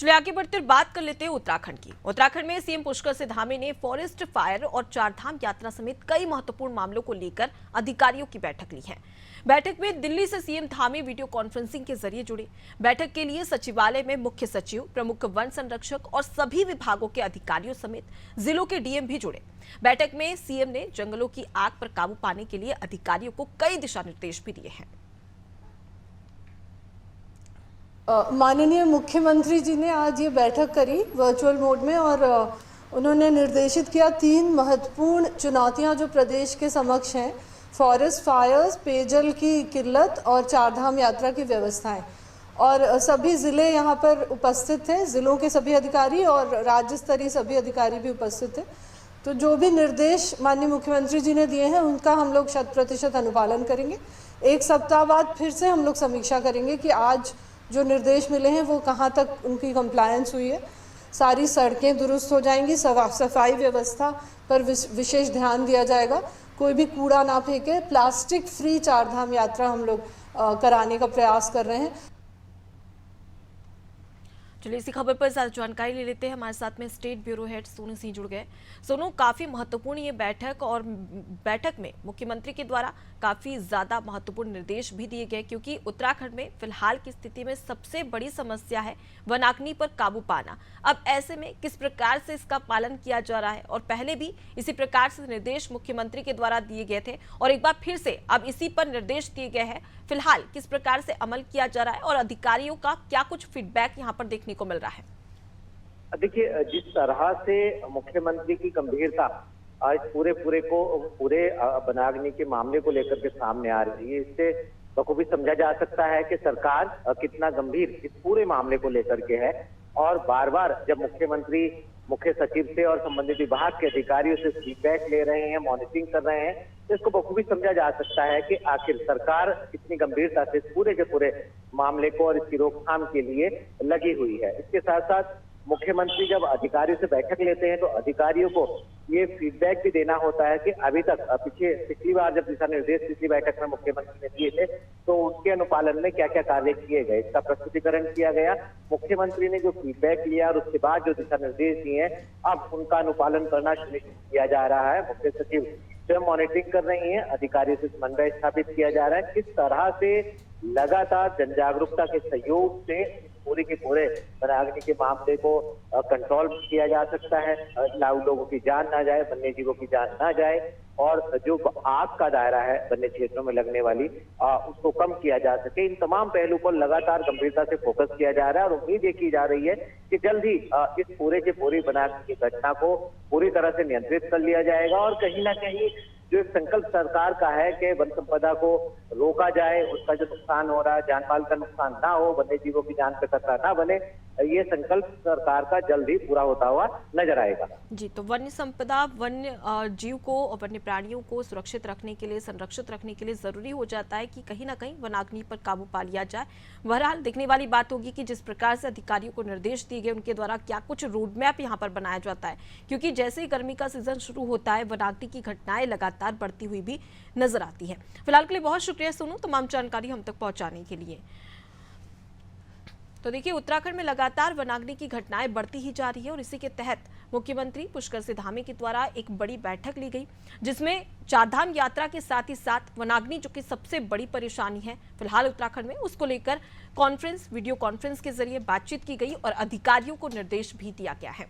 चलिए आगे बढ़ते बात कर लेते हैं उत्तराखंड की। उत्तराखंड में सीएम पुष्कर सिंह धामी ने फॉरेस्ट फायर और चारधाम यात्रा समेत कई महत्वपूर्ण मामलों को लेकर अधिकारियों की बैठक ली है। बैठक में दिल्ली से सीएम धामी वीडियो कॉन्फ्रेंसिंग के जरिए जुड़े। बैठक के लिए सचिवालय में मुख्य सचिव, प्रमुख वन संरक्षक और सभी विभागों के अधिकारियों समेत जिलों के डीएम भी जुड़े। बैठक में सीएम ने जंगलों की आग पर काबू पाने के लिए अधिकारियों को कई दिशा निर्देश भी दिए हैं। माननीय मुख्यमंत्री जी ने आज ये बैठक करी वर्चुअल मोड में और उन्होंने निर्देशित किया 3 महत्वपूर्ण चुनौतियां जो प्रदेश के समक्ष हैं, फॉरेस्ट फायर्स, पेयजल की किल्लत और चारधाम यात्रा की व्यवस्थाएं। और सभी ज़िले यहाँ पर उपस्थित थे, ज़िलों के सभी अधिकारी और राज्य स्तरीय सभी अधिकारी भी उपस्थित थे। तो जो भी निर्देश माननीय मुख्यमंत्री जी ने दिए हैं उनका हम लोग 100% अनुपालन करेंगे। 1 सप्ताह बाद फिर से हम लोग समीक्षा करेंगे कि आज जो निर्देश मिले हैं वो कहाँ तक उनकी कंप्लायंस हुई है। सारी सड़कें दुरुस्त हो जाएंगी, सफाई व्यवस्था पर विशेष ध्यान दिया जाएगा, कोई भी कूड़ा ना फेंके, प्लास्टिक फ्री चारधाम यात्रा हम लोग कराने का प्रयास कर रहे हैं। चलिए इसी खबर पर ज्यादा जानकारी ले लेते हैं। हमारे साथ में state bureau head Sonu Singh जुड़ गए। सोनू, काफी महत्वपूर्ण ये बैठक और बैठक में मुख्यमंत्री के द्वारा काफी ज्यादा महत्वपूर्ण निर्देश भी दिए गए, क्योंकि उत्तराखंड में फिलहाल की स्थिति में सबसे बड़ी समस्या है वनाग्नि पर काबू पाना। अब ऐसे में किस प्रकार से इसका पालन किया जा रहा है, और पहले भी इसी प्रकार से निर्देश मुख्यमंत्री के द्वारा दिए गए थे और एक बार फिर से अब इसी पर निर्देश दिए गए हैं। फिलहाल किस प्रकार से अमल किया जा रहा है और अधिकारियों का क्या कुछ फीडबैक यहाँ पर देखने को मिल रहा है? देखिए, जिस तरह से मुख्यमंत्री की गंभीरता आज पूरे वनाग्नि के मामले को लेकर के सामने आ रही है, इससे बखूबी समझा जा सकता है कि सरकार कितना गंभीर इस पूरे मामले को लेकर के है। और बार बार जब मुख्यमंत्री मुख्य सचिव से और संबंधित विभाग के अधिकारियों से फीडबैक ले रहे हैं, मॉनिटरिंग कर रहे हैं, तो इसको बखूबी समझा जा सकता है कि आखिर सरकार कितनी गंभीरता से पूरे के पूरे मामले को और इसकी रोकथाम के लिए लगी हुई है। इसके साथ साथ मुख्यमंत्री जब अधिकारियों से बैठक लेते हैं तो अधिकारियों को ये फीडबैक भी देना होता है कि अभी तक पिछली बार जब दिशा निर्देश पिछली बैठक में मुख्यमंत्री ने दिए थे तो उसके अनुपालन में क्या क्या कार्य किए गए, इसका प्रस्तुतिकरण किया गया। मुख्यमंत्री ने जो फीडबैक लिया और उसके बाद जो दिशा निर्देश दिए हैं अब उनका अनुपालन करना सुनिश्चित किया जा रहा है। मुख्य सचिव स्वयं मॉनिटरिंग कर रही है, अधिकारियों से समन्वय स्थापित किया जा रहा है। किस तरह से लगातार जन जागरूकता के सहयोग से पूरे के पूरे वनाग्नि के मामले को कंट्रोल किया जा सकता है, लोगों की जान ना जाए, वन्य जीवों की जान ना जाए, और जो आग का दायरा है वन्य क्षेत्रों में लगने वाली उसको कम किया जा सके। इन तमाम पहलू पर लगातार गंभीरता से फोकस किया जा रहा है और उम्मीद ये की जा रही है कि जल्द ही इस पूरे के पूरी वनाग्नि की घटना को पूरी तरह से नियंत्रित कर लिया जाएगा। और कहीं ना कहीं जो एक संकल्प सरकार का है कि वन संपदा को रोका जाए, उसका जो नुकसान हो रहा है, जान माल का नुकसान ना हो, वन्य जीवों की जान पे खतरा ना बने, ये संकल्प सरकार का जल्द ही पूरा होता हुआ नजर आएगा। जी, तो वन्य संपदा, वन्य जीव को और वन्य प्राणियों को सुरक्षित रखने के लिए, संरक्षित रखने के लिए जरूरी हो जाता है कि कहीं ना कहीं वनाग्नि पर काबू पा लिया जाए। बहरहाल देखने वाली बात होगी कि जिस प्रकार से अधिकारियों को निर्देश दिए गए उनके द्वारा क्या कुछ रोड मैप यहाँ पर बनाया जाता है, क्योंकि जैसे ही गर्मी का सीजन शुरू होता है वनाग्नि की घटनाएं लगातार बढ़ती हुई भी नजर आती है। फिलहाल के लिए बहुत शुक्रिया सोनू, तमाम जानकारी हम तक पहुंचाने के लिए। तो देखिए, उत्तराखंड में लगातार वनाग्नि की घटनाएं बढ़ती ही जा रही है और इसी के तहत मुख्यमंत्री पुष्कर सिंह धामी के द्वारा एक बड़ी बैठक ली गई, जिसमें चारधाम यात्रा के साथ ही साथ वनाग्नि जो कि सबसे बड़ी परेशानी है फिलहाल उत्तराखंड में, उसको लेकर वीडियो कॉन्फ्रेंस के जरिए बातचीत की गई और अधिकारियों को निर्देश भी दिया गया है।